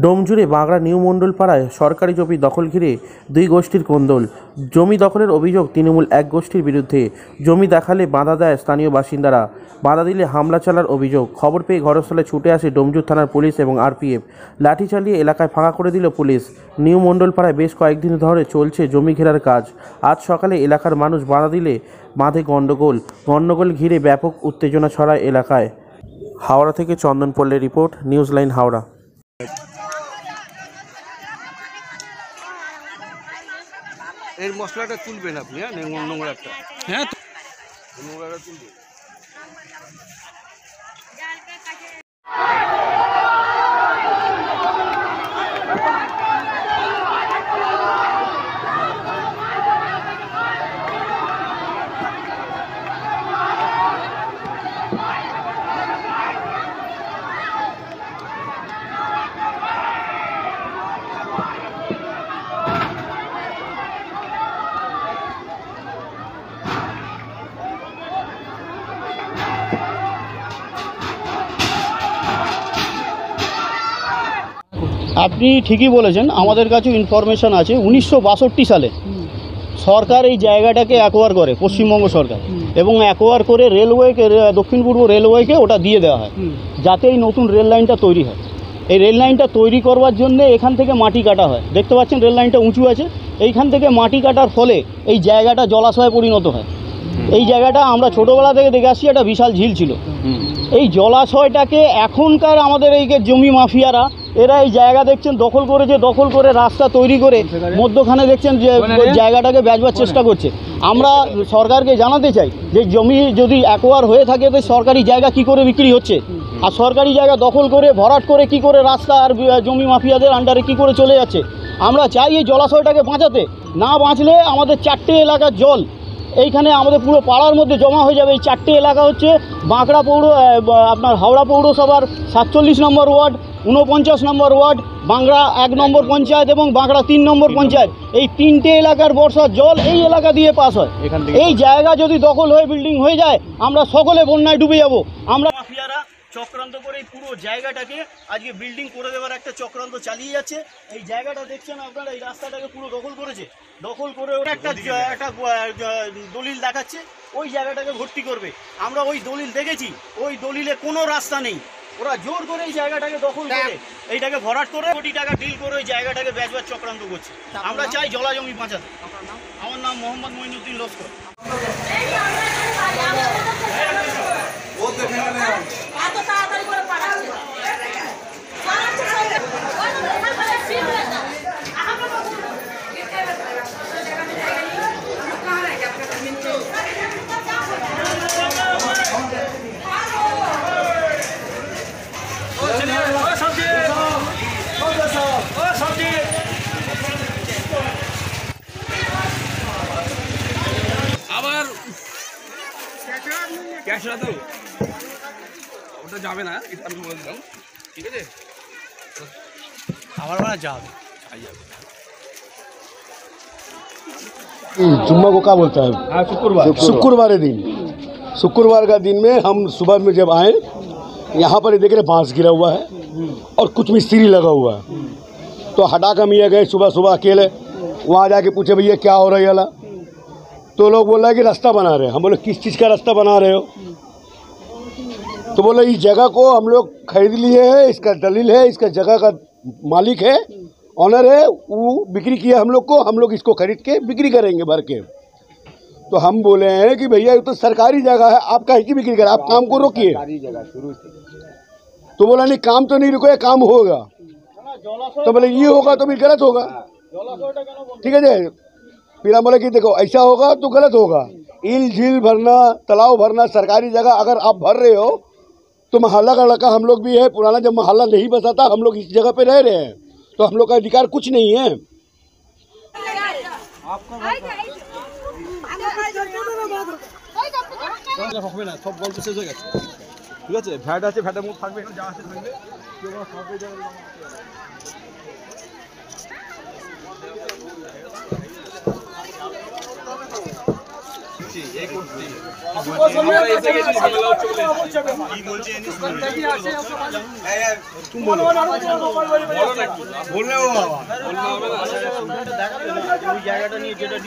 ডোমজুড়ে বাগড়া new মণ্ডলপাড়ায় সরকারি জমি দখল ঘিরে দুই গোষ্ঠীর কোন্দল। জমি দখলের অভিযোগ তৃণমূল এক গোষ্ঠীর বিরুদ্ধে। জমি দেখালে বাধা দেয় স্থানীয় বাসিন্দারা, বাধা দিলে হামলা চালার অভিযোগ। খবর পেয়ে ঘটনাস্থলে ছুটে আসে ডোমজুর থানার পুলিশ এবং আরপিএফ। লাঠি চালিয়ে এলাকায় ফাঁকা করে দিল পুলিশ। নিউ মণ্ডলপাড়ায় বেশ কয়েকদিন ধরে চলছে জমি ঘেরার কাজ। আজ সকালে এলাকার মানুষ বাধা দিলে বাঁধে গণ্ডগোল ঘিরে ব্যাপক উত্তেজনা ছড়ায় এলাকায়। হাওড়া থেকে চন্দন পল্লের রিপোর্ট, নিউজ লাইন হাওড়া। এর মশলাটা তুলবেন আপনি, হ্যাঁ নোংরাটা, হ্যাঁ নোংরাটা তুলবেন। আপনি ঠিকই বলেছেন, আমাদের কাছে ইনফরমেশন আছে 1962 সালে সরকার এই জায়গাটাকে অ্যাকোয়ার করে, পশ্চিমবঙ্গ সরকার, এবং অ্যাকোয়ার করে রেলওয়েকে, দক্ষিণ পূর্ব রেলওয়েকে ওটা দিয়ে দেওয়া হয় যাতে এই নতুন রেল লাইনটা তৈরি হয়। এই রেল লাইনটা তৈরি করবার জন্য এখান থেকে মাটি কাটা হয়। দেখতে পাচ্ছেন রেল লাইনটা উঁচু আছে, এইখান থেকে মাটি কাটার ফলে এই জায়গাটা জলাশয়ে পরিণত হয়। এই জায়গাটা আমরা ছোটোবেলা থেকে দেখে আসছি, একটা বিশাল ঝিল ছিল। এই জলাশয়টাকে এখনকার আমাদের এই জমি মাফিয়ারা এরা এই জায়গা দেখছেন দখল করেছে, দখল করে রাস্তা তৈরি করে মধ্যখানে দেখছেন যে জায়গাটাকে বেচবার চেষ্টা করছে। আমরা সরকারকে জানাতে চাই যে জমি যদি অ্যাকোয়ার হয়ে থাকে তো সরকারি জায়গা কি করে বিক্রি হচ্ছে, আর সরকারি জায়গা দখল করে ভরাট করে কি করে রাস্তা আর জমি মাফিয়াদের আন্ডারে কি করে চলে যাচ্ছে। আমরা চাই এই জলাশয়টাকে বাঁচাতে, না বাঁচলে আমাদের 4টে এলাকার জল এইখানে আমাদের পুরো পাড়ার মধ্যে জমা হয়ে যাবে। এই 4টে এলাকা হচ্ছে বাঁকড়া আপনার হাওড়া পৌরসভার 47 নম্বর ওয়ার্ড, 49 নম্বর ওয়ার্ড, বাঁকড়া 1 নম্বর পঞ্চায়েত এবং বাঁকড়া 3 নম্বর পঞ্চায়েত। এই 3টে এলাকার বর্ষার জল এই এলাকা দিয়ে পাস হয়। এই জায়গা যদি দখল হয়ে বিল্ডিং হয়ে যায় আমরা সকলে বন্যায় ডুবে যাব। আমরা মাফিয়ারা চক্রান্ত করে পুরো জায়গাটাকে আজকে বিল্ডিং করে দেওয়ার একটা চক্রান্ত চালিয়ে যাচ্ছে। এই জায়গাটা দেখছেন আপনারা, এই রাস্তাটাকে পুরো দখল করেছে। দখল করে ওরা একটা দলিল দেখাচ্ছে, ওই জায়গাটাকে ভর্তি করবে। আমরা ওই দলিল দেখেছি, ওই দলিলে কোনো রাস্তা নেই। ওরা জোর করে এই জায়গাটাকে দখল করে এইটাকে ভরাট করে কোটি টাকা ডিল করে ওই জায়গাটাকে বেচবার চক্রান্ত করছে। আমরা চাই জলা জমি বাঁচাতে। আমার নাম মোহাম্মদ মঈনুদ্দিন লস্কর। আবার ক্যাশটা তো ওটা যাবে না, এটা আমি বলে দিলাম, ঠিক আছে? আমার মানে যাবে जुम्मा को क्या बोलता है? शुक्रवार दिन, शुक्रवार का दिन में हम सुबह में जब आए यहाँ पर देख रहे बांस गिरा हुआ है और कुछ मिस्त्री लगा हुआ है। तो हटा कर मियाँ गए सुबह सुबह अकेले, वहाँ जाके पूछे भैया क्या हो रहा है वाला। तो लोग बोल रहे हैं कि रास्ता बना रहे हैं। हम बोले किस चीज़ का रास्ता बना रहे हो? तो बोले इस जगह को हम लोग खरीद लिए हैं, इसका दलील है, इसका जगह का मालिक है, ऑनर है, वो बिक्री किया हम लोग इसको खरीद के बिक्री करेंगे भर के। तो हम बोले हैं कि भैया ये तो सरकारी जगह है, आप काहे की बिक्री करें, आप काम को रोकिए। तो बोला नहीं काम तो नहीं रुको, काम होगा। तो बोले ये होगा तो फिर गलत होगा, ठीक है जी। फिर हम बोले कि देखो ऐसा होगा तो गलत होगा। ईल झील भरना, तालाब भरना सरकारी जगह अगर आप भर रहे हो तो मोहल्ला का लड़का हम लोग भी है, पुराना जब मोहल्ला नहीं बसा था हम लोग इस जगह पे रह रहे हैं, तो हम लोग का अधिकार कुछ नहीं है। হবে না, সব গল্প শেষ হয়ে গেছে, ঠিক আছে? ভ্যাট আছে, ভ্যাটের মধ্যে থাকবে, যা আছে থাকবে। জায়গাটা নিয়ে যেটা